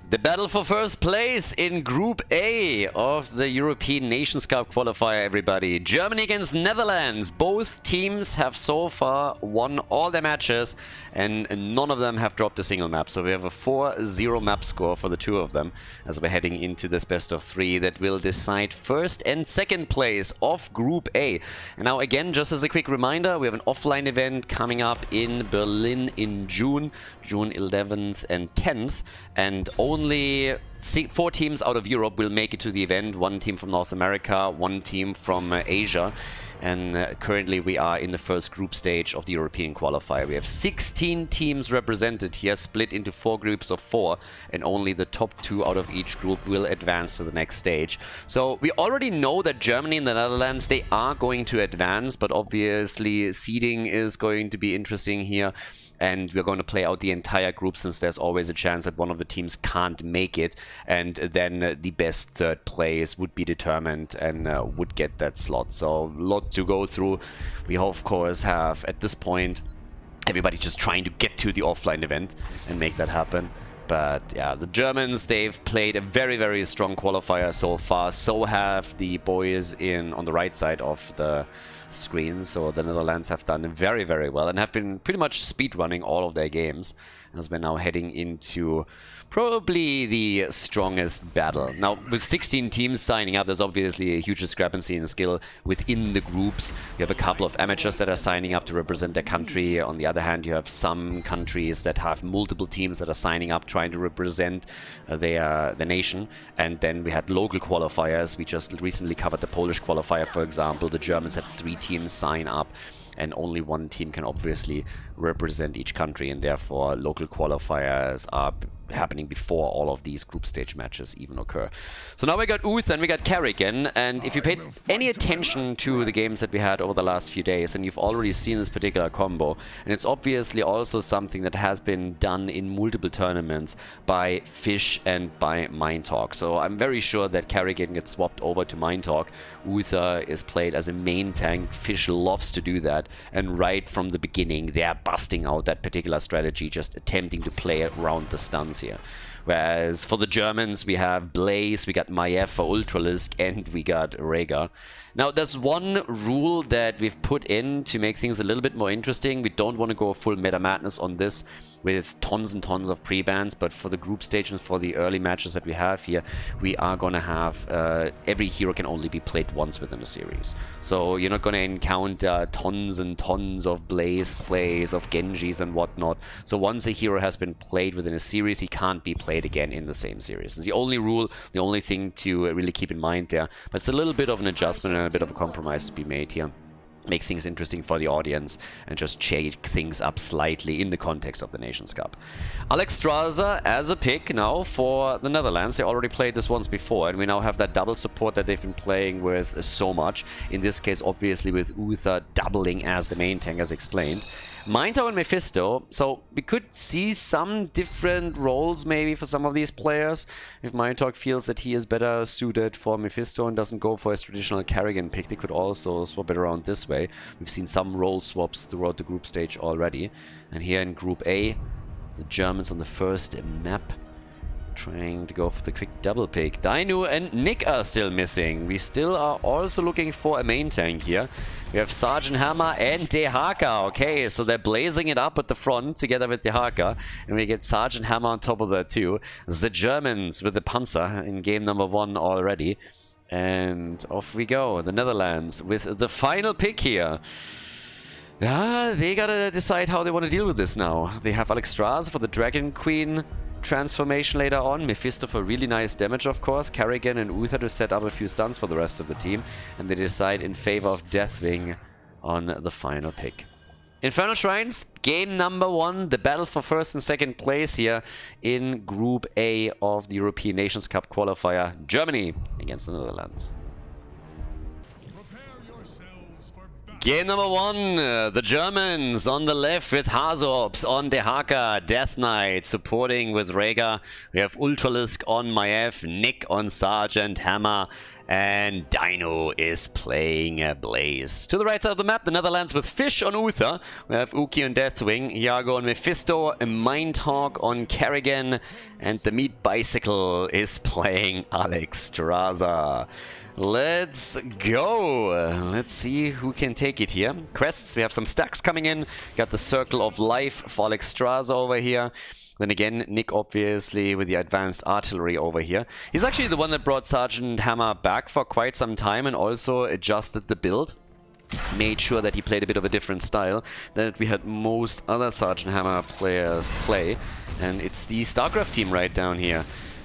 The battle for first place in Group A of the European Nations Cup qualifier, everybody. Germany against Netherlands. Both teams have so far won all their matches and none of them have dropped a single map. So we have a 4-0 map score for the two of them as we're heading into this best of three that will decide first and second place of Group A. And now again, just as a quick reminder, we have an offline event coming up in Berlin in June 11th and 10th. And only 4 teams out of Europe will make it to the event. 1 team from North America, 1 team from Asia. And currently we are in the first group stage of the European qualifier. We have 16 teams represented here, split into 4 groups of 4. And only the top 2 out of each group will advance to the next stage. So we already know that Germany and the Netherlands, they are going to advance. But obviously seeding is going to be interesting here. And we're going to play out the entire group since there's always a chance that one of the teams can't make it. And then the best third place would be determined and would get that slot. So a lot to go through. We of course have at this point everybody just trying to get to the offline event and make that happen. But yeah, the Germans, they've played a very, very strong qualifier so far. So have the boys on the right side of the screen. So the Netherlands have done very, very well and have been pretty much speedrunning all of their games as we're now heading into probably the strongest battle. Now, with 16 teams signing up, there's obviously a huge discrepancy in skill within the groups. You have a couple of amateurs that are signing up to represent their country. On the other hand, you have some countries that have multiple teams that are signing up trying to represent their nation. And then we had local qualifiers. We just recently covered the Polish qualifier, for example. The Germans had 3 teams sign up. And only 1 team can obviously represent each country, and therefore local qualifiers are happening before all of these group stage matches even occur. So now we got Uth and we got Carrigan, and if you paid any attention to the games that we had over the last few days, and you've already seen this particular combo, and it's obviously also something that has been done in multiple tournaments by Fish and by Mindtalk. So I'm very sure that Carrigan gets swapped over to Mindtalk. Uther is played as a main tank. Fish loves to do that, and right from the beginning they're busting out that particular strategy, just attempting to play around the stuns here. Whereas for the Germans, we have Blaze, we got Maiev for Ultralisk, and we got Rhaegar. Now, there's one rule that we've put in to make things a little bit more interesting. We don't want to go full meta madness on this with tons and tons of pre-bans, but for the group stages, for the early matches that we have here, we are going to have every hero can only be played once within a series. So you're not going to encounter tons and tons of Blaze plays, of Genjis and whatnot. So once a hero has been played within a series, he can't be played again in the same series. It's the only rule, the only thing to really keep in mind there. But it's a little bit of an adjustment and a bit of a compromise to be made here. Make things interesting for the audience and just shake things up slightly in the context of the Nations Cup. Alex Strazer as a pick now for the Netherlands. They already played this once before, and we now have that double support that they've been playing with so much. In this case, obviously with Uther doubling as the main tank, as explained. Mindtalk and Mephisto, so we could see some different roles maybe for some of these players. If Mindtalk feels that he is better suited for Mephisto and doesn't go for his traditional Carrigan pick, they could also swap it around this way. We've seen some role swaps throughout the group stage already. And here in Group A, the Germans on the first map trying to go for the quick double pick. Dainu and Nick are still missing. We still are also looking for a main tank here. We have Sergeant Hammer and Dehaka. Okay, so they're blazing it up at the front together with Dehaka. And we get Sergeant Hammer on top of that too. The Germans with the Panzer in game number 1 already. And off we go. The Netherlands with the final pick here. They gotta decide how they want to deal with this now. They have Alex Strazer for the Dragon Queen transformation later on. Mephisto for really nice damage, of course. Carrigan and Uther to set up a few stuns for the rest of the team. And they decide in favor of Deathwing on the final pick. Infernal Shrines, game number 1, the battle for first and second place here in Group A of the European Nations Cup qualifier. Germany against the Netherlands. Game number 1, the Germans on the left with Hazops on Dehaka, Death Knight supporting with Rhaegar. We have Ultralisk on Maiev, Nick on Sergeant Hammer, And Dino is playing a Blaze. To the right side of the map, the Netherlands with Fish on Uther. We have Uki on Deathwing, Iago on Mephisto, a Mindhawk on Kerrigan, and the Meat Bicycle is playing Alexstrasza. Let's go. Let's see who can take it here. Quests, we have some stacks coming in. Got the Circle of Life for Alexstrasza over here. Then again, Nick obviously with the advanced artillery over here. He's actually the one that brought Sergeant Hammer back for quite some time and also adjusted the build. Made sure that he played a bit of a different style that we had most other Sergeant Hammer players play. And it's the StarCraft team right down here.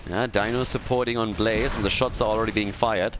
Yeah, Dino supporting on Blaze and the shots are already being fired.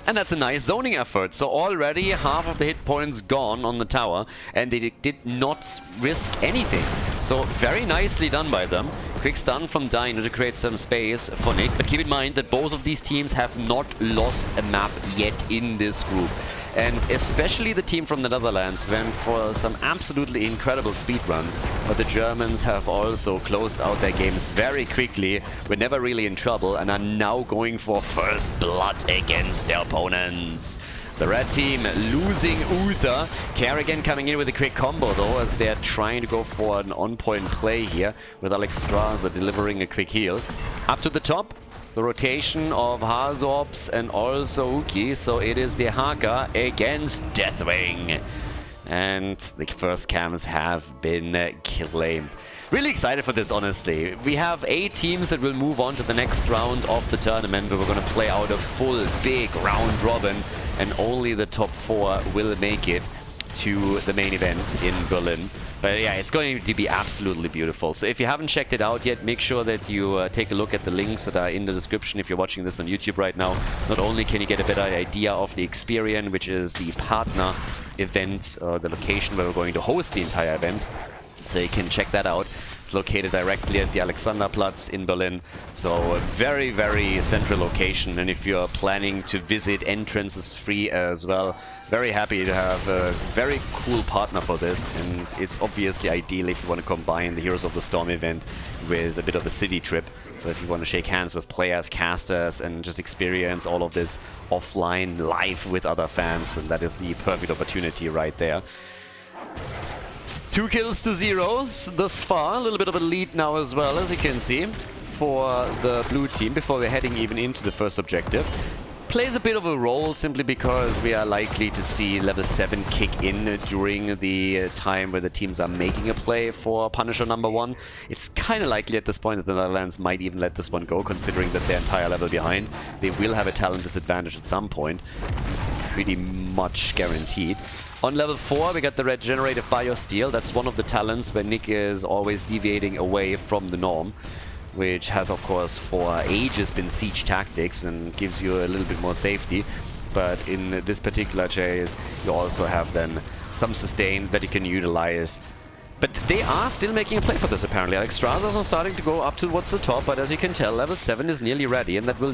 And that's a nice zoning effort. So already half of the hit points gone on the tower, and they did not risk anything. So very nicely done by them. Quick stun from Dino to create some space for Nick. But keep in mind that both of these teams have not lost a map yet in this group. And especially the team from the Netherlands went for some absolutely incredible speedruns. But the Germans have also closed out their games very quickly, were never really in trouble, and are now going for first blood against their opponents. The red team losing Uther. Kerrigan coming in with a quick combo though, as they're trying to go for an on-point play here, with Alexstrasza delivering a quick heal. Up to the top. The rotation of Hazorps and also Uki, so it is the Haka against Deathwing. And the first cams have been claimed. Really excited for this, honestly. We have 8 teams that will move on to the next round of the tournament, where we're going to play out a full big round robin, and only the top 4 will make it to the main event in Berlin. But yeah, it's going to be absolutely beautiful. So if you haven't checked it out yet, make sure that you take a look at the links that are in the description if you're watching this on YouTube right now. Not only can you get a better idea of the Experience, which is the partner event, the location where we're going to host the entire event. So you can check that out. It's located directly at the Alexanderplatz in Berlin. So a very, very central location. And if you're planning to visit, entrance is free as well. Very happy to have a very cool partner for this. And it's obviously ideal if you want to combine the Heroes of the Storm event with a bit of a city trip. So if you want to shake hands with players, casters, and just experience all of this offline live with other fans, then that is the perfect opportunity right there. 2 kills to 0 thus far. A little bit of a lead now as well, as you can see, for the blue team before we're heading even into the first objective. Plays a bit of a role simply because we are likely to see level 7 kick in during the time where the teams are making a play for Punisher #1. It's kind of likely at this point that the Netherlands might even let this one go, considering that they're entire level behind. They will have a talent disadvantage at some point. It's pretty much guaranteed. On level 4, we got the Regenerative Biosteel. That's one of the talents where Nick is always deviating away from the norm, which has, of course, for ages been siege tactics and gives you a little bit more safety. But in this particular case, you also have then some sustain that you can utilize. But they are still making a play for this, apparently. Alexstrasza are starting to go up towards the top, but as you can tell, level 7 is nearly ready, and that will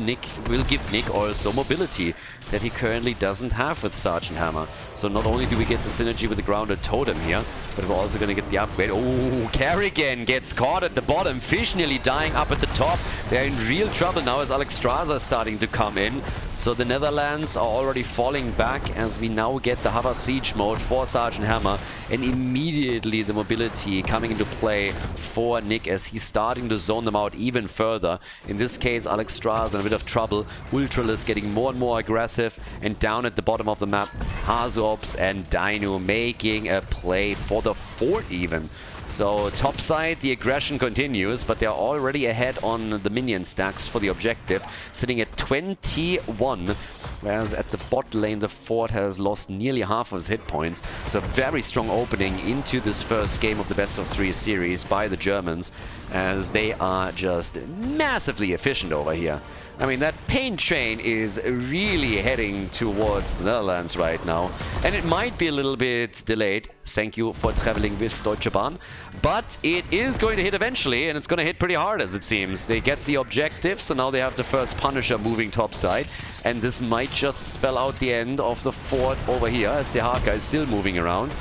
give Nick also mobility that he currently doesn't have with Sergeant Hammer. So not only do we get the synergy with the grounded totem here, but we're also going to get the upgrade. Oh, Kerrigan gets caught at the bottom. Fish nearly dying up at the top. They're in real trouble now as Alexstrasza is starting to come in. So the Netherlands are already falling back as we now get the hover siege mode for Sergeant Hammer, and immediately the mobility coming into play for Nick as he's starting to zone them out even further. In this case, Alexstrasza in a bit of trouble. Ultralis getting more and more aggressive, and down at the bottom of the map, Hazorps and Dino making a play for the fort even. So top side, the aggression continues, but they're already ahead on the minion stacks for the objective, sitting at 21, whereas at the bot lane the fort has lost nearly half of its hit points. So a very strong opening into this first game of the best of 3 series by the Germans, as they are just massively efficient over here. I mean, that pain train is really heading towards the Netherlands right now. And it might be a little bit delayed. Thank you for traveling with Deutsche Bahn. But it is going to hit eventually, and it's going to hit pretty hard, as it seems. They get the objective, so now they have the first Punisher moving topside. And this might just spell out the end of the fort over here, as the Haka is still moving around.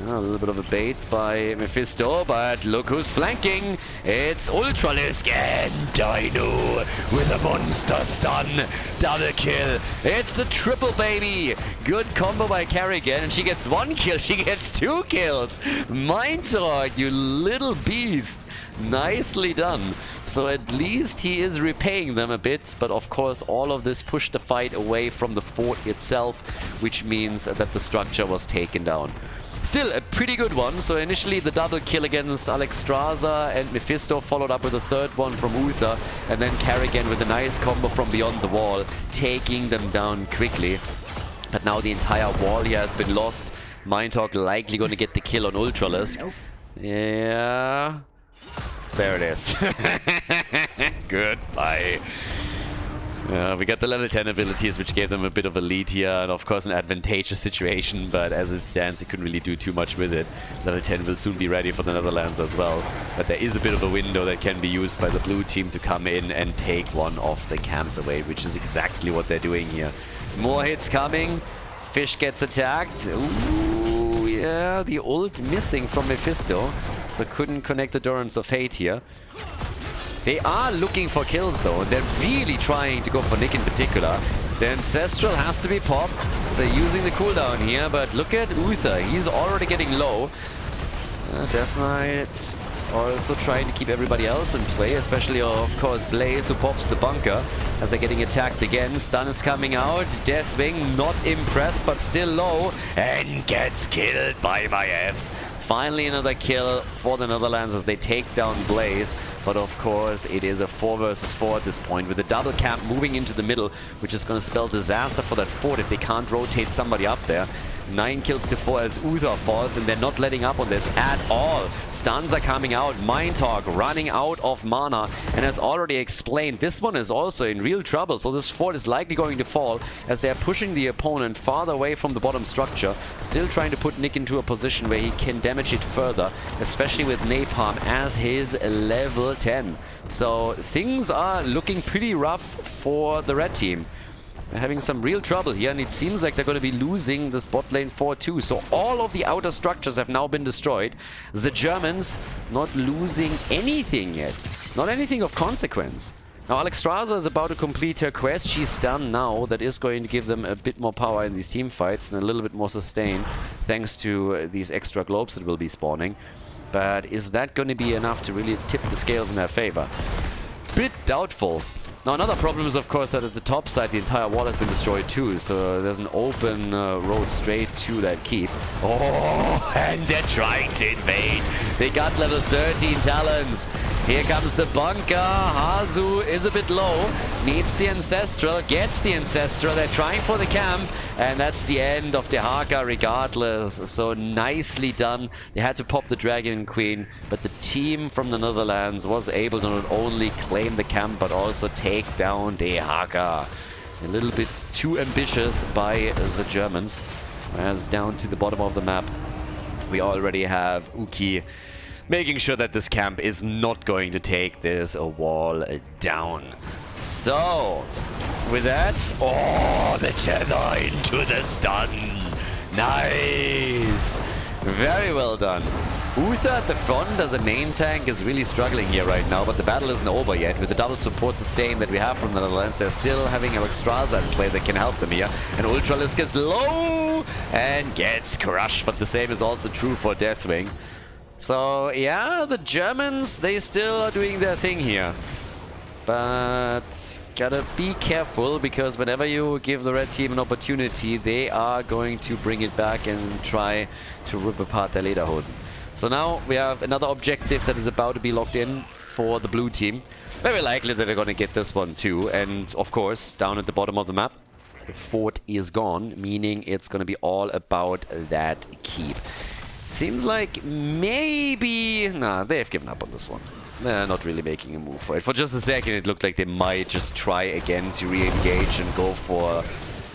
A little bit of a bait by Mephisto, but look who's flanking. It's Ultralisk and Dino with a monster stun. Double kill. It's a triple, baby. Good combo by Kerrigan, and she gets 1 kill. She gets 2 kills. Mind Talk, you little beast. Nicely done. So at least he is repaying them a bit, but of course all of this pushed the fight away from the fort itself, which means that the structure was taken down. Still a pretty good one. So initially the double kill against Alexstrasza and Mephisto, followed up with a third one from Uther, and then Kerrigan with a nice combo from beyond the wall, taking them down quickly. But now the entire wall here has been lost. Mind Talk likely going to get the kill on Ultralisk. Nope. Yeah. There it is. Goodbye. We got the level 10 abilities, which gave them a bit of a lead here, and of course an advantageous situation, but as it stands, they couldn't really do too much with it. Level 10 will soon be ready for the Netherlands as well, but there is a bit of a window that can be used by the blue team to come in and take one of the camps away, which is exactly what they're doing here. More hits coming. Fish gets attacked. Ooh, yeah, the ult missing from Mephisto, so couldn't connect the Durance of Fate here. They are looking for kills though, and they're really trying to go for Nick in particular. The Ancestral has to be popped, so they're using the cooldown here, but look at Uther, he's already getting low. Death Knight also trying to keep everybody else in play, especially of course Blaze, who pops the bunker as they're getting attacked again. Stun is coming out, Deathwing not impressed but still low, and gets killed by Maiev. Finally another kill for the Netherlands as they take down Blaze. But of course it is a 4 versus 4 at this point, with the double camp moving into the middle, which is going to spell disaster for that fort if they can't rotate somebody up there. 9 kills to 4 as Uther falls, and they're not letting up on this at all. Stuns are coming out, Mind Talk running out of mana, and as already explained, this one is also in real trouble, so this fort is likely going to fall as they're pushing the opponent farther away from the bottom structure, still trying to put Nick into a position where he can damage it further, especially with Napalm as his level 10. So things are looking pretty rough for the red team. They're having some real trouble here, and it seems like they're going to be losing this bot lane 4-2. So all of the outer structures have now been destroyed. The Germans not losing anything yet. Not anything of consequence. Now Alexstrasza is about to complete her quest. She's done now. That is going to give them a bit more power in these team fights and a little bit more sustain, thanks to these extra globes that will be spawning. But is that going to be enough to really tip the scales in their favor? Bit doubtful. Now another problem is of course that at the top side the entire wall has been destroyed too, so there's an open road straight to that keep. Oh, and they're trying to invade. They got level 13 talents. Here comes the bunker. Hazu is a bit low, needs the Ancestral, gets the Ancestral. They're trying for the camp, and that's the end of Dehaka regardless. So nicely done. They had to pop the Dragon Queen, but the team from the Netherlands was able to not only claim the camp but also take down Dehaka. A little bit too ambitious by the Germans. As down to the bottom of the map, we already have Uki making sure that this camp is not going to take this wall down. So, with that, oh, the tether into the stun. Nice. Very well done. Uther at the front as a main tank is really struggling here right now, but the battle isn't over yet. With the double support sustain that we have from the Netherlands, they're still having Alexstrasza in play that can help them here. And Ultralisk is low and gets crushed, but the same is also true for Deathwing. So yeah, the Germans, they still are doing their thing here. But gotta be careful, because whenever you give the red team an opportunity, they are going to bring it back and try to rip apart their lederhosen. So now we have another objective that is about to be locked in for the blue team. Very likely that they're going to get this one too. And of course, down at the bottom of the map, the fort is gone, meaning it's going to be all about that keep. Seems like maybe... Nah, they've given up on this one. They're not really making a move for it. For just a second, it looked like they might just try again to re-engage and go for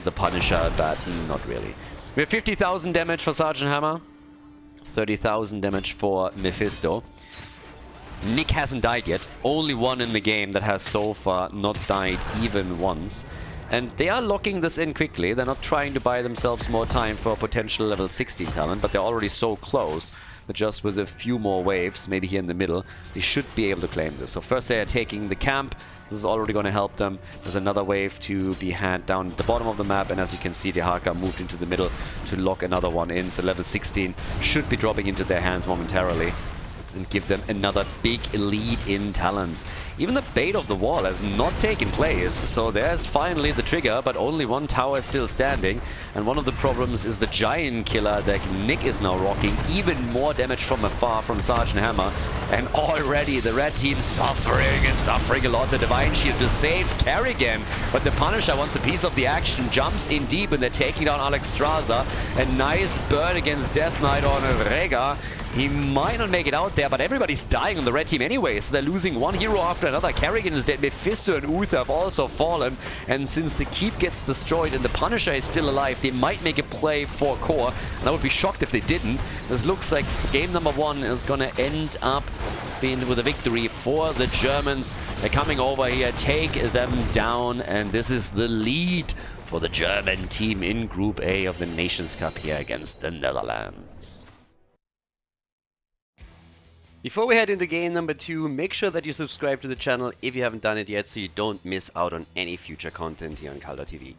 the Punisher, but not really. We have 50,000 damage for Sergeant Hammer. 30,000 damage for Mephisto. Nick hasn't died yet. Only one in the game that has so far not died even once. And they are locking this in quickly. They're not trying to buy themselves more time for a potential level 16 talent, but they're already so close that just with a few more waves, maybe here in the middle, they should be able to claim this. So first they are taking the camp. This is already going to help them. There's another wave to be had down at the bottom of the map, and as you can see, the Haka moved into the middle to lock another one in. So level 16 should be dropping into their hands momentarily and give them another big lead in talents. Even the bait of the wall has not taken place, so there's finally the trigger, but only one tower is still standing. And one of the problems is the giant killer that Nick is now rocking. Even more damage from afar from Sergeant Hammer. And already the red team suffering a lot. The Divine Shield to save Kerrigan, but the Punisher wants a piece of the action, jumps in deep, and they're taking down Alex Straza. A nice burn against Death Knight on Rega. He might not make it out there, but everybody's dying on the red team anyway, so they're losing one hero after another. Kerrigan is dead, Mephisto and Uther have also fallen, and since the keep gets destroyed and the Punisher is still alive, they might make a play for core, and I would be shocked if they didn't. This looks like game number 1 is gonna end up being with a victory for the Germans. They're coming over here, take them down, and this is the lead for the German team in Group A of the Nations Cup here against the Netherlands. Before we head into game number 2, make sure that you subscribe to the channel if you haven't done it yet so you don't miss out on any future content here on Khaldor TV.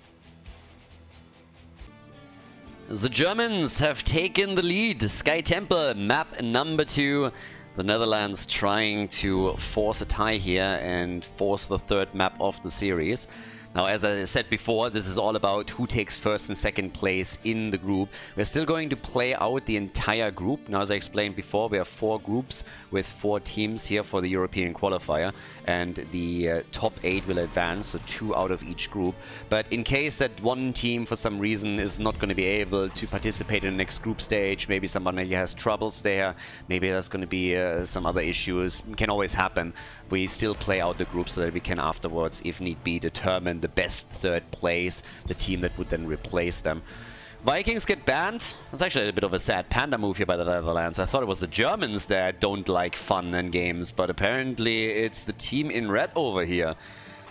The Germans have taken the lead. Sky Temple, map number 2. The Netherlands trying to force a tie here and force the third map of the series. Now, as I said before, this is all about who takes first and second place in the group. We're still going to play out the entire group. Now, as I explained before, we have 4 groups with 4 teams here for the European qualifier. And the top 8 will advance, so 2 out of each group. But in case that one team, for some reason, is not going to be able to participate in the next group stage, maybe somebody has troubles there, maybe there's going to be some other issues, can always happen. We still play out the group so that we can afterwards, if need be, determine the best third place, the team that would then replace them. Vikings get banned. That's actually a bit of a sad panda move here by the Netherlands. I thought it was the Germans that don't like fun and games, but apparently it's the team in red over here.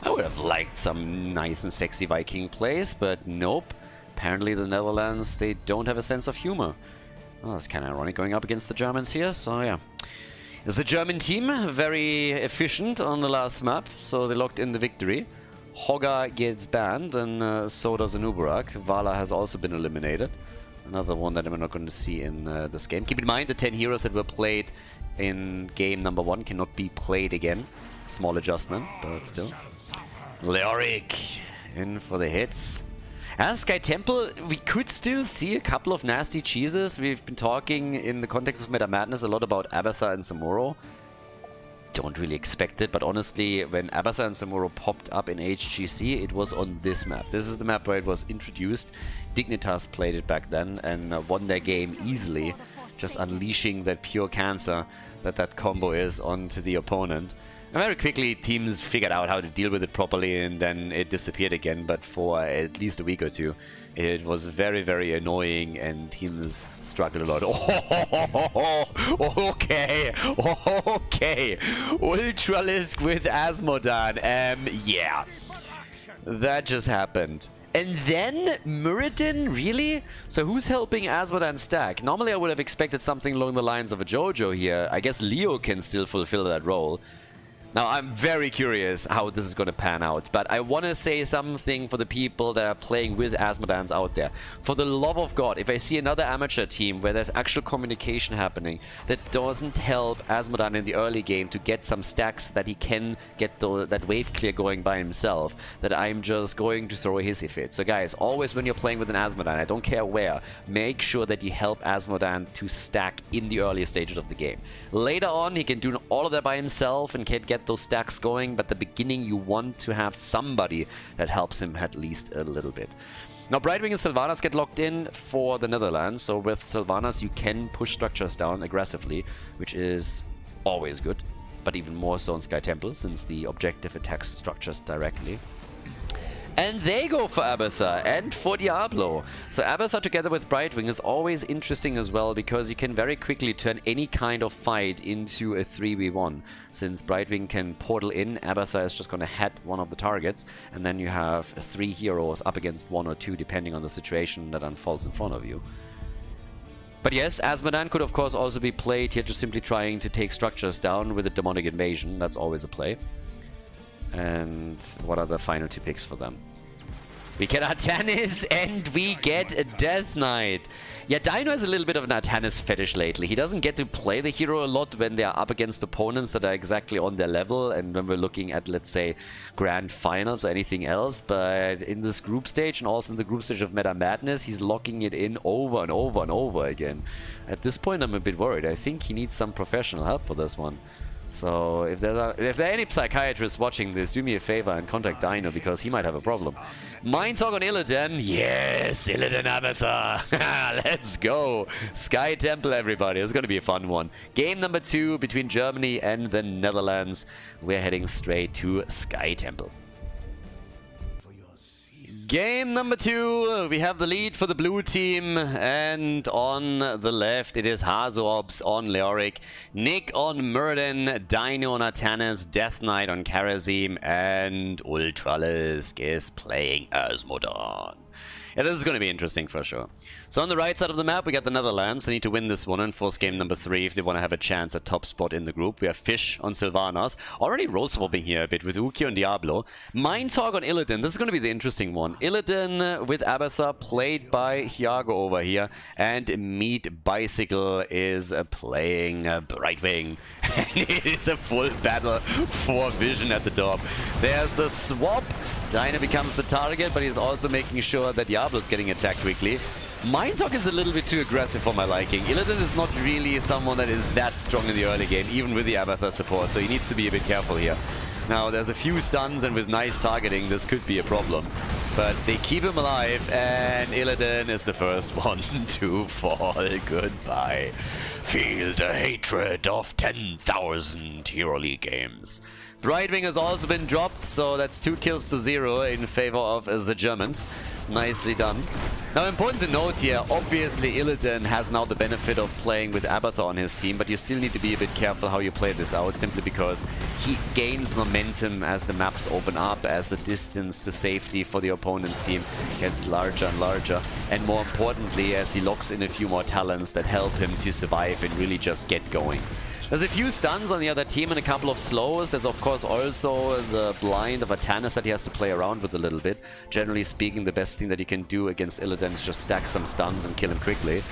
I would have liked some nice and sexy Viking plays, but nope. Apparently the Netherlands, they don't have a sense of humor. Well, that's kind of ironic going up against the Germans here, so yeah. It's a German team, very efficient on the last map, so they locked in the victory. Hogga gets banned, and so does Anubarak. Vala has also been eliminated. Another one that we're not going to see in this game. Keep in mind, the 10 heroes that were played in game number 1 cannot be played again. Small adjustment, but still. Leoric in for the hits. As Sky Temple, we could still see a couple of nasty cheeses. We've been talking in the context of Meta Madness a lot about Abatha and Samuro. Don't really expect it, but honestly, when Abatha and Samuro popped up in HGC, it was on this map. This is the map where it was introduced. Dignitas played it back then and won their game easily, just unleashing that pure cancer that combo is onto the opponent. And very quickly, teams figured out how to deal with it properly, and then it disappeared again. But for at least a week or two, it was very, very annoying, and teams struggled a lot. Oh, okay, okay. Ultralisk with Asmodan. Yeah, that just happened. And then Muradin, really? So who's helping Asmodan stack? Normally, I would have expected something along the lines of a JoJo here. I guess Leo can still fulfill that role. Now, I'm very curious how this is going to pan out, but I want to say something for the people that are playing with Asmodans out there. For the love of God, if I see another amateur team where there's actual communication happening that doesn't help Asmodan in the early game to get some stacks that he can get that wave clear going by himself, that I'm just going to throw a hissy fit. So guys, always when you're playing with an Asmodan, I don't care where, make sure that you help Asmodan to stack in the earlier stages of the game. Later on, he can do all of that by himself and can get those stacks going, but at the beginning you want to have somebody that helps him at least a little bit. Now Brightwing and Sylvanas get locked in for the Netherlands, so with Sylvanas you can push structures down aggressively, which is always good, but even more so on Sky Temple since the objective attacks structures directly. And they go for Abathur and for Diablo. So Abathur together with Brightwing is always interesting as well, because you can very quickly turn any kind of fight into a 3v1. Since Brightwing can portal in, Abathur is just going to head one of the targets, and then you have 3 heroes up against 1 or 2 depending on the situation that unfolds in front of you. But yes, Azmodan could of course also be played here, just simply trying to take structures down with a Demonic Invasion. That's always a play. And what are the final 2 picks for them? We get Artanis and we get a Death Knight. Yeah, Dino has a little bit of an Artanis fetish lately. He doesn't get to play the hero a lot when they are up against opponents that are exactly on their level, and when we're looking at, let's say, grand finals or anything else. But in this group stage, and also in the group stage of Meta Madness, he's locking it in over and over and over again. At this point, I'm a bit worried. I think he needs some professional help for this one. So if there are any psychiatrists watching this, do me a favor and contact Dino, because he might have a problem. Mind Talk on Illidan. Yes, Illidan Abathur. Let's go. Sky Temple, everybody. It's going to be a fun one. Game number 2 between Germany and the Netherlands. We're heading straight to Sky Temple. Game number 2, we have the lead for the blue team, and on the left it is Hazorbs on Leoric, Nick on Muradin, Dino on Artanis, Death Knight on Karazim, and Ultralisk is playing Azmodan. Yeah, this is going to be interesting for sure. So on the right side of the map, we got the Netherlands. They need to win this one and force game number 3 if they want to have a chance at top spot in the group. We have Fish on Sylvanas. Already role swapping here a bit with Ukyo and Diablo. Mind Talk on Illidan. This is going to be the interesting one. Illidan with Abathur, played by Hyago over here. And Meat Bicycle is playing Brightwing. And it is a full battle for Vision at the top. There's the swap. Dino becomes the target, but he's also making sure that Diablo's getting attacked quickly. Mind Talk is a little bit too aggressive for my liking. Illidan is not really someone that is that strong in the early game, even with the Abathur support, so he needs to be a bit careful here. Now, there's a few stuns, and with nice targeting, this could be a problem. But they keep him alive, and Illidan is the first one to fall. Goodbye. Feel the hatred of 10,000 Hero League games. Brightwing has also been dropped, so that's 2 kills to 0 in favor of the Germans. Nicely done. Now, important to note here, obviously Illidan has now the benefit of playing with Abathur on his team, but you still need to be a bit careful how you play this out, simply because he gains momentum as the maps open up, as the distance to safety for the opponent's team gets larger and larger, and more importantly, as he locks in a few more talents that help him to survive and really just get going. There's a few stuns on the other team and a couple of slows. There's of course also the blind of Artanis that he has to play around with a little bit. Generally speaking, the best thing that he can do against Illidan is just stack some stuns and kill him quickly.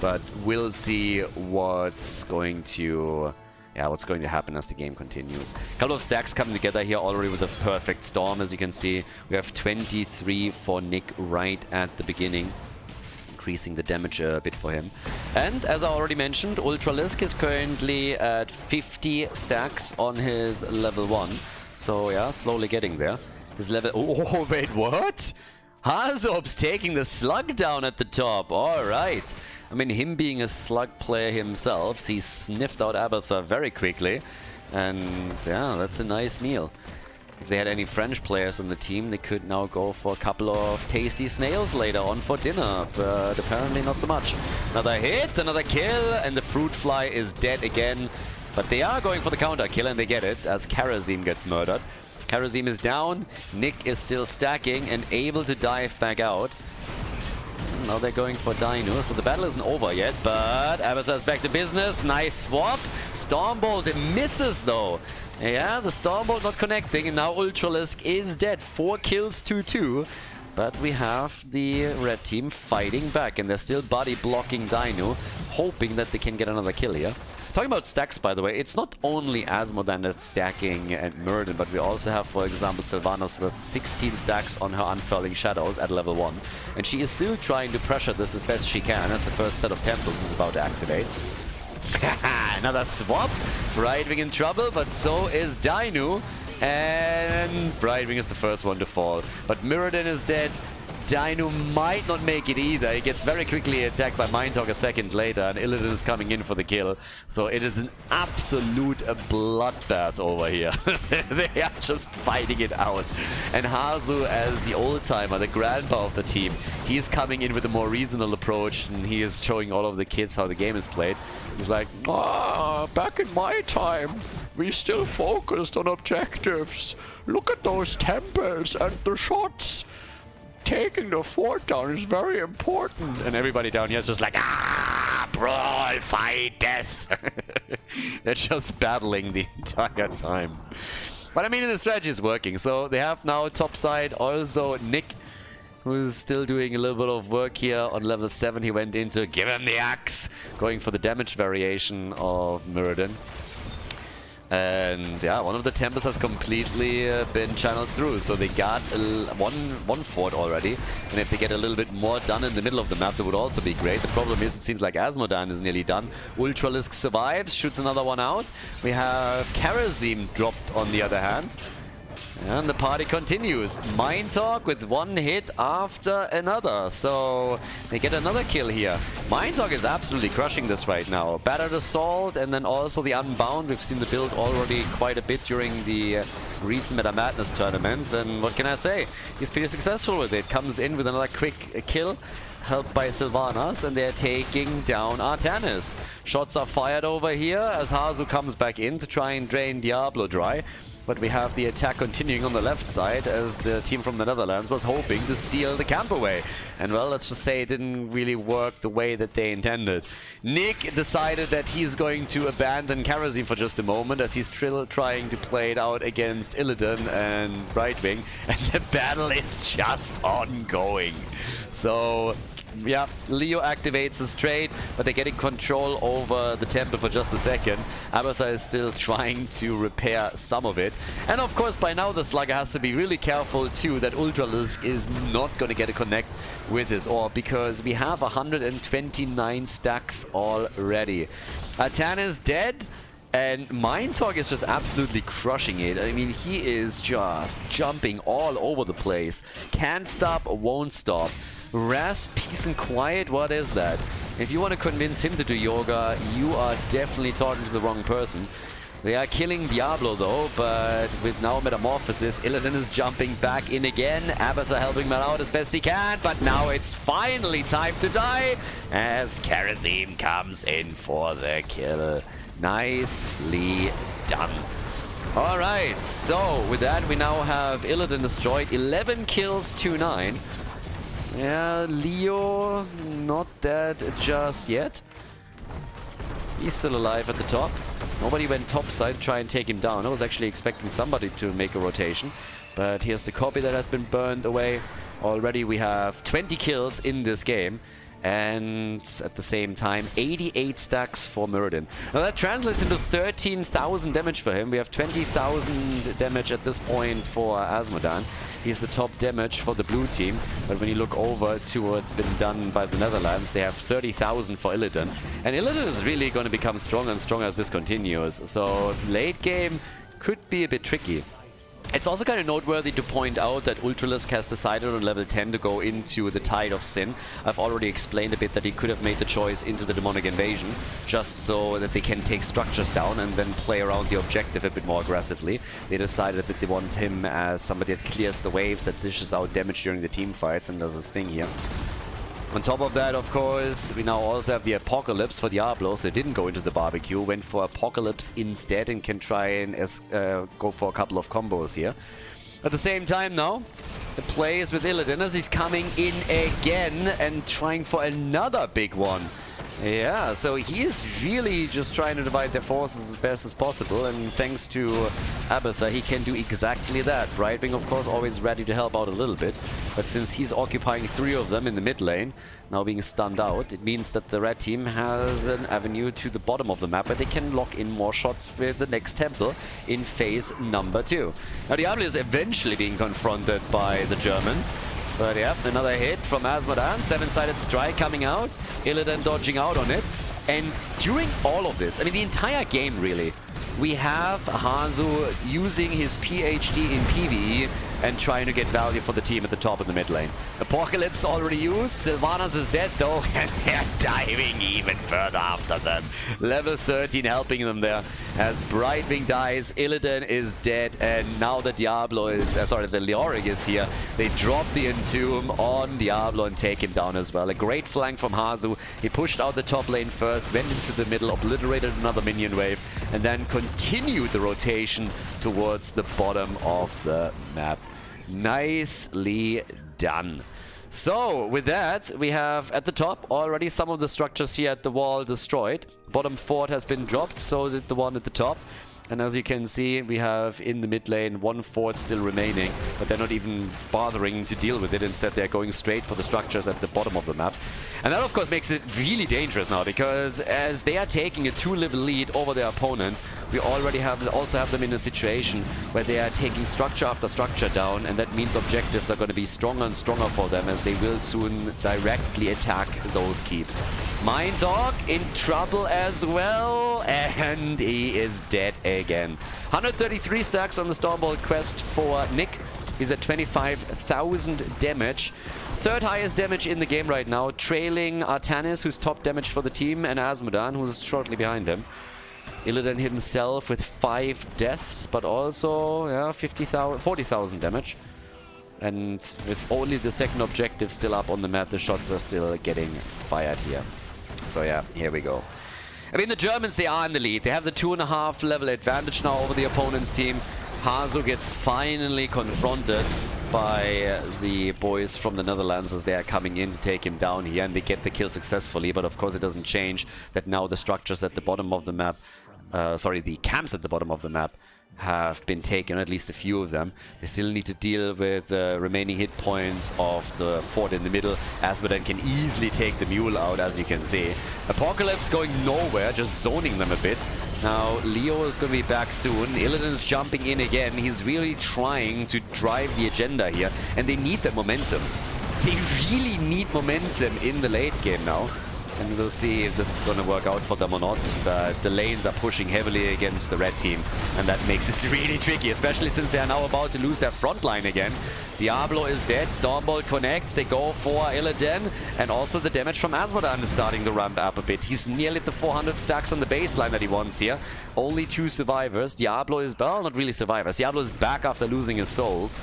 But we'll see what's going to happen as the game continues. A couple of stacks coming together here already with a perfect storm, as you can see. We have 23 for Nick right at the beginning, increasing the damage a bit for him. And as I already mentioned, Ultralisk is currently at 50 stacks on his level 1. So yeah, slowly getting there. His level... Oh, wait, what? Hazorb's taking the slug down at the top. Alright. I mean, him being a slug player himself, he sniffed out Abathur very quickly. And yeah, that's a nice meal. If they had any French players on the team, they could now go for a couple of tasty snails later on for dinner, but apparently not so much. Another hit, another kill, and the fruit fly is dead again. But they are going for the counter kill, and they get it, as Karazim gets murdered. Karazim is down, Nick is still stacking and able to dive back out. Now they're going for Dino, so the battle isn't over yet, but Abathur's back to business. Nice swap. Stormbolt misses though. Yeah, the Stormbolt not connecting, and now Ultralisk is dead. 4 kills to 2. But we have the red team fighting back, and they're still body blocking Dino, hoping that they can get another kill here. Talking about stacks, by the way, it's not only Azmodan that's stacking and Muradin, but we also have, for example, Sylvanas with 16 stacks on her Unfurling Shadows at level 1. And she is still trying to pressure this as best she can, as the first set of temples is about to activate. Another swap. Brightwing in trouble, but so is Dino. And Brightwing is the first one to fall. But Muradin is dead. Dino might not make it either. He gets very quickly attacked by Mindtalk a second later, and Illidan is coming in for the kill. So it is an absolute bloodbath over here. They are just fighting it out. And Hazu, as the old-timer, the grandpa of the team, he is coming in with a more reasonable approach, and he is showing all of the kids how the game is played. He's like, back in my time, we still focused on objectives. Look at those temples and the shots. Taking the fort down is very important. And everybody down here is just like, brawl, fight, death. They're just battling the entire time. But I mean, the strategy is working. So they have now top side also Nick, who's still doing a little bit of work here on level 7. He went into give him the axe, going for the damage variation of Muradin. And yeah, one of the temples has completely been channeled through, so they got one fort already. And if they get a little bit more done in the middle of the map, that would also be great. The problem is, it seems like Asmodan is nearly done. Ultralisk survives, shoots another one out. We have Karazim dropped on the other hand. And the party continues. Mindtalk with one hit after another. So they get another kill here. Mindtalk is absolutely crushing this right now. Battered Assault and then also the Unbound. We've seen the build already quite a bit during the recent Meta Madness tournament. And what can I say? He's pretty successful with it. Comes in with another quick kill, helped by Sylvanas, and they're taking down Artanis. Shots are fired over here as Hazu comes back in to try and drain Diablo dry. But we have the attack continuing on the left side as the team from the Netherlands was hoping to steal the camp away. And well, let's just say it didn't really work the way that they intended. Nick decided that he's going to abandon Karazim for just a moment as he's still trying to play it out against Illidan and Brightwing. And the battle is just ongoing. So yeah, Leo activates his trade, but they're getting control over the temple for just a second. Abathar is still trying to repair some of it. And of course, by now the Slugger has to be really careful too that Ultralisk is not going to get a connect with his orb, because we have 129 stacks already. Atan is dead. And Mindtalk is just absolutely crushing it. I mean, he is just jumping all over the place. Can't stop, won't stop. Ras, peace and quiet, what is that? If you want to convince him to do yoga, you are definitely talking to the wrong person. They are killing Diablo though, but with now Metamorphosis, Illidan is jumping back in again. Abathar helping him out as best he can, but now it's finally time to die as Karazim comes in for the kill. Nicely done. Alright, so with that we now have Illidan destroyed. 11 kills to 9. Yeah, Leo not dead just yet. He's still alive at the top. Nobody went topside to try and take him down. I was actually expecting somebody to make a rotation. But here's the copy that has been burned away. Already we have 20 kills in this game. And at the same time, 88 stacks for Muradin. Now that translates into 13,000 damage for him. We have 20,000 damage at this point for Asmodan. He's the top damage for the blue team. But when you look over to what's been done by the Netherlands, they have 30,000 for Illidan. And Illidan is really going to become stronger and stronger as this continues. So late game could be a bit tricky. It's also kind of noteworthy to point out that Ultralisk has decided on level 10 to go into the Tide of Sin. I've already explained a bit that he could have made the choice into the Demonic Invasion, just so that they can take structures down and then play around the objective a bit more aggressively. They decided that they want him as somebody that clears the waves, that dishes out damage during the team fights, and does his thing here. On top of that, of course, we now also have the Apocalypse for Diablos. They didn't go into the barbecue, went for Apocalypse instead and can try and go for a couple of combos here. At the same time now, the play is with Illidan as he's coming in again and trying for another big one. Yeah, so he is really just trying to divide their forces as best as possible, and thanks to Abathar, he can do exactly that. Brightwing, of course, always ready to help out a little bit, but since he's occupying 3 of them in the mid lane, now being stunned out, it means that the red team has an avenue to the bottom of the map where they can lock in more shots with the next temple in phase number 2. Now Diablo is eventually being confronted by the Germans. But yeah, another hit from Asmodan, 7-sided strike coming out, Illidan dodging out on it. And during all of this, I mean the entire game really, we have Hazu using his PhD in PvE and trying to get value for the team at the top of the mid lane. Apocalypse already used. Sylvanas is dead though, and they're diving even further after them. Level 13 helping them there. As Brightwing dies, Illidan is dead, and now the Diablo is, the Leoric is here. They drop the Entomb on Diablo and take him down as well. A great flank from Hazu. He pushed out the top lane first, went into the middle, obliterated another minion wave, and then continued the rotation towards the bottom of the map. Nicely done. So, with that, we have at the top already some of the structures here at the wall destroyed. Bottom fort has been dropped, so did the one at the top. And as you can see, we have in the mid lane one fort still remaining, but they're not even bothering to deal with it. Instead, they're going straight for the structures at the bottom of the map. And that, of course, makes it really dangerous now, because as they are taking a 2-level lead over their opponent, we already also have them in a situation where they are taking structure after structure down, and that means objectives are going to be stronger and stronger for them, as they will soon directly attack those keeps. Mindsorg in trouble as well, and he is dead again. 133 stacks on the Stormbolt quest for Nick. He's at 25,000 damage. Third highest damage in the game right now, trailing Artanis, who's top damage for the team, and Asmodan, who's shortly behind him. Illidan himself with 5 deaths, but also 40,000 damage. And with only the second objective still up on the map, the shots are still getting fired here. So yeah, here we go. I mean, the Germans, they are in the lead. They have the 2.5 level advantage now over the opponent's team. Hazu gets finally confronted by the boys from the Netherlands as they are coming in to take him down here, and they get the kill successfully. But of course, it doesn't change that now the structures at the bottom of the map, the camps at the bottom of the map have been taken, at least a few of them. They still need to deal with the remaining hit points of the fort in the middle. Asmodan can easily take the mule out, as you can see. Apocalypse going nowhere, just zoning them a bit. Now, Leo is going to be back soon. Illidan is jumping in again. He's really trying to drive the agenda here, and they need the momentum. They really need momentum in the late game now. And we'll see if this is going to work out for them or not. But the lanes are pushing heavily against the red team, and that makes this really tricky, especially since they are now about to lose their front line again. Diablo is dead, Stormbolt connects, they go for Illidan, and also the damage from Asmodan is starting to ramp up a bit. He's nearly at the 400 stacks on the baseline that he wants here. Only 2 survivors. Diablo is, well, not really survivors. Diablo is back after losing his souls.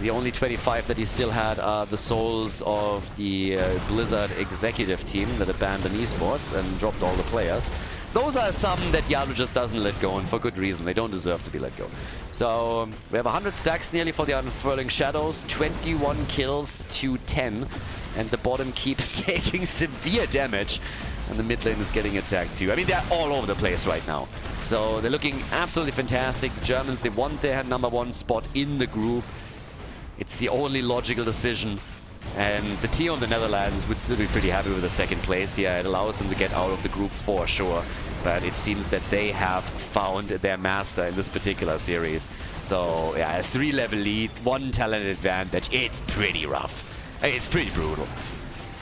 The only 25 that he still had are the souls of the Blizzard executive team that abandoned esports and dropped all the players. Those are some that Diablo just doesn't let go, and for good reason. They don't deserve to be let go. So we have 100 stacks nearly for the Unfurling Shadows, 21 kills to 10, and the bottom keeps taking severe damage. And the mid lane is getting attacked too. I mean, they're all over the place right now. So they're looking absolutely fantastic. The Germans, they want their #1 spot in the group. It's the only logical decision, and the team of the Netherlands would still be pretty happy with the second place here. It allows them to get out of the group for sure, but it seems that they have found their master in this particular series. So yeah, a 3-level lead, 1 talent advantage. It's pretty rough. It's pretty brutal.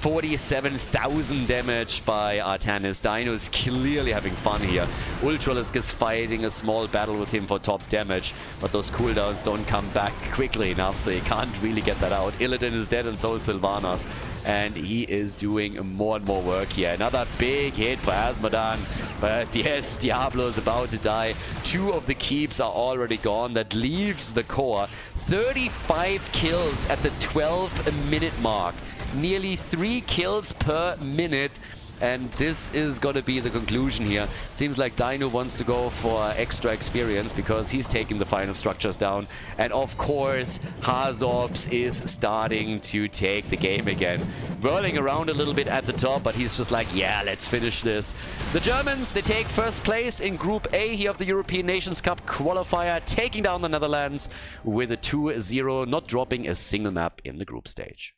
47,000 damage by Artanis. Dino is clearly having fun here. Ultralisk is fighting a small battle with him for top damage, but those cooldowns don't come back quickly enough, so you can't really get that out. Illidan is dead, and so is Sylvanas, and he is doing more and more work here. Another big hit for Asmodan, but yes, Diablo is about to die. 2 of the keeps are already gone. That leaves the core. 35 kills at the 12-minute mark. Nearly 3 kills per minute, and this is going to be the conclusion here. Seems like Dino wants to go for extra experience because he's taking the final structures down. And of course, Hazorps is starting to take the game again. Whirling around a little bit at the top, but he's just like, yeah, let's finish this. The Germans, they take first place in Group A here of the European Nations Cup qualifier, taking down the Netherlands with a 2-0, not dropping a single map in the group stage.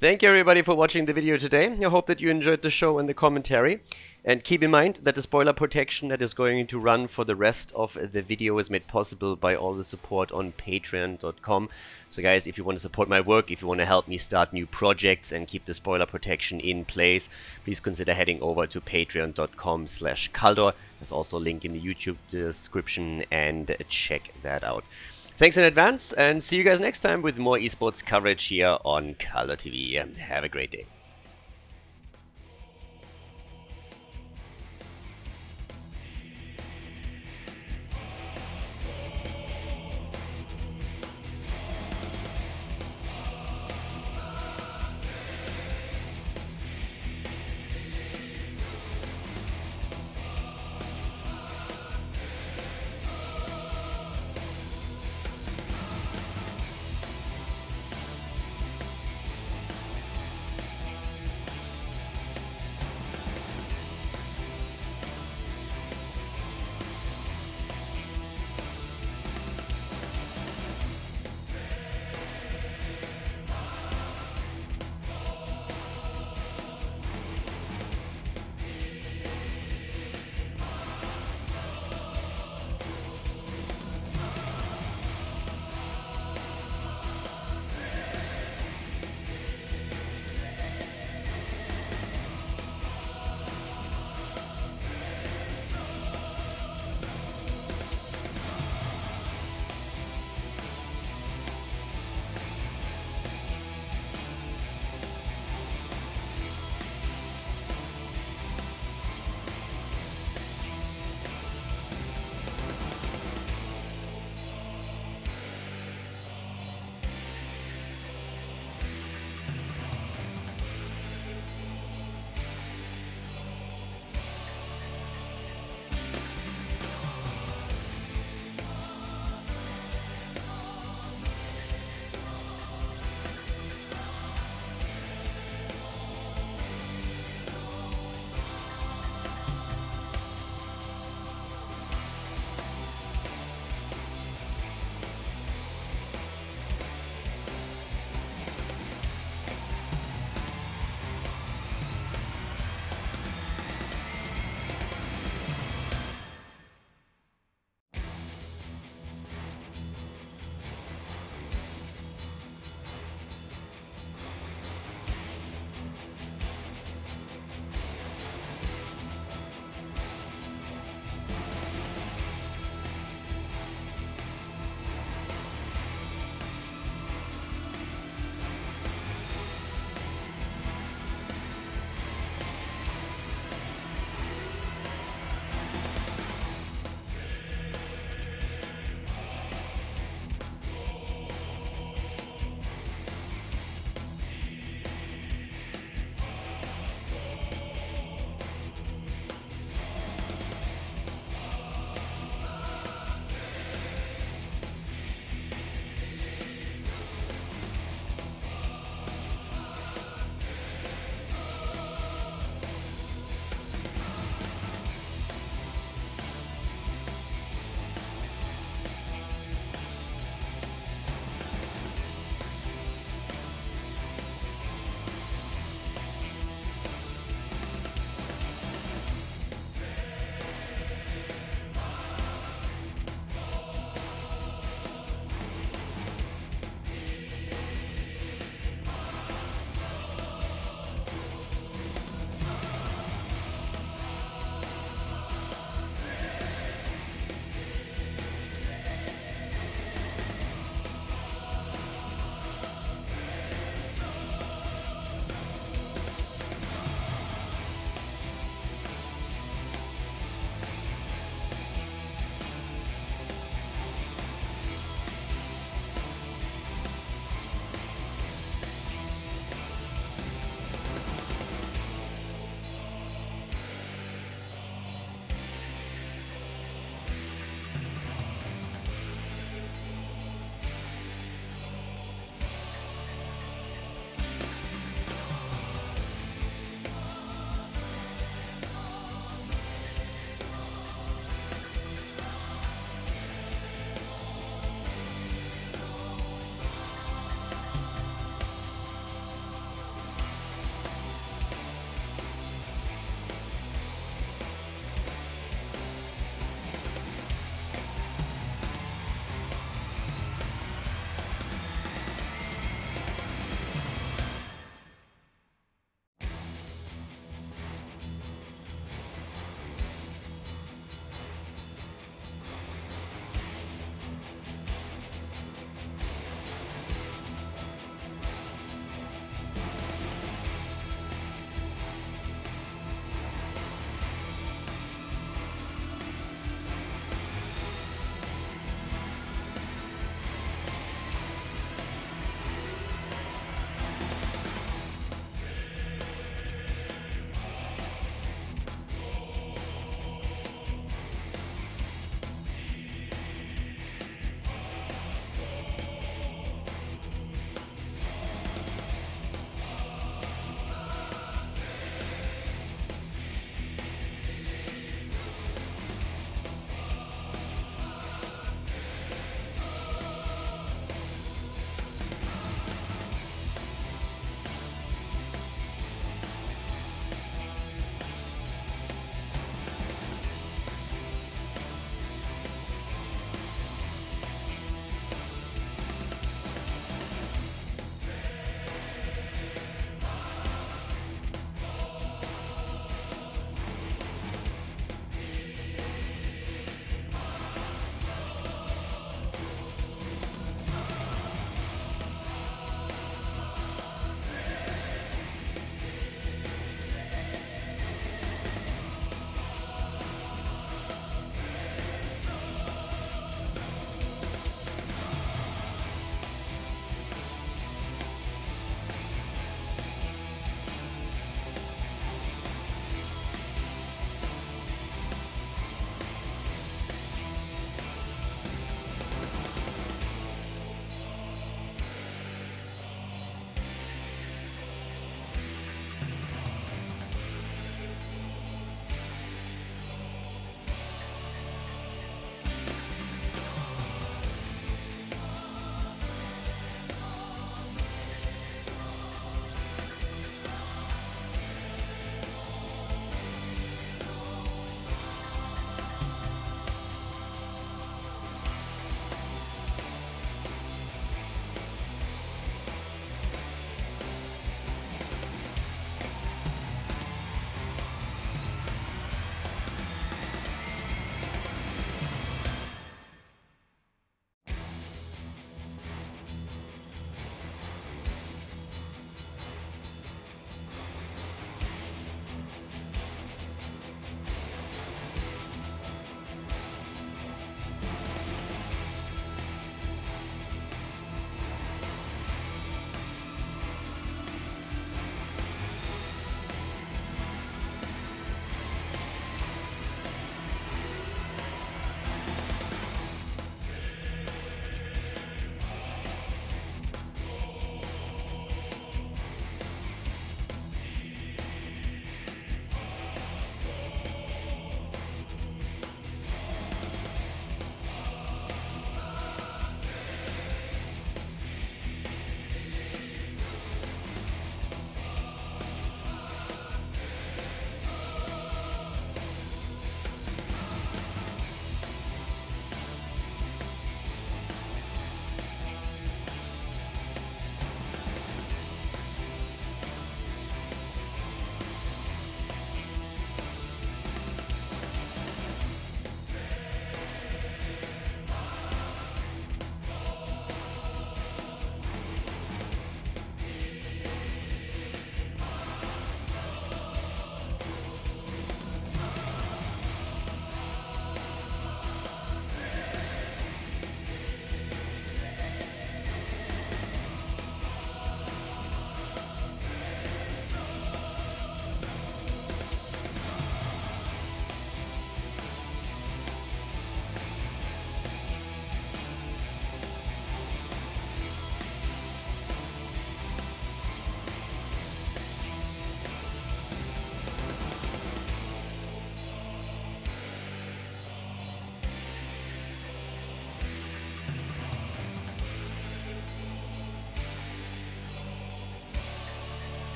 Thank you everybody for watching the video today. I hope that you enjoyed the show and the commentary. And keep in mind that the spoiler protection that is going to run for the rest of the video is made possible by all the support on patreon.com. So guys, if you want to support my work, if you want to help me start new projects and keep the spoiler protection in place, please consider heading over to patreon.com/Khaldor. There's also a link in the YouTube description, and check that out. Thanks in advance, and see you guys next time with more esports coverage here on Khaldor TV. Have a great day.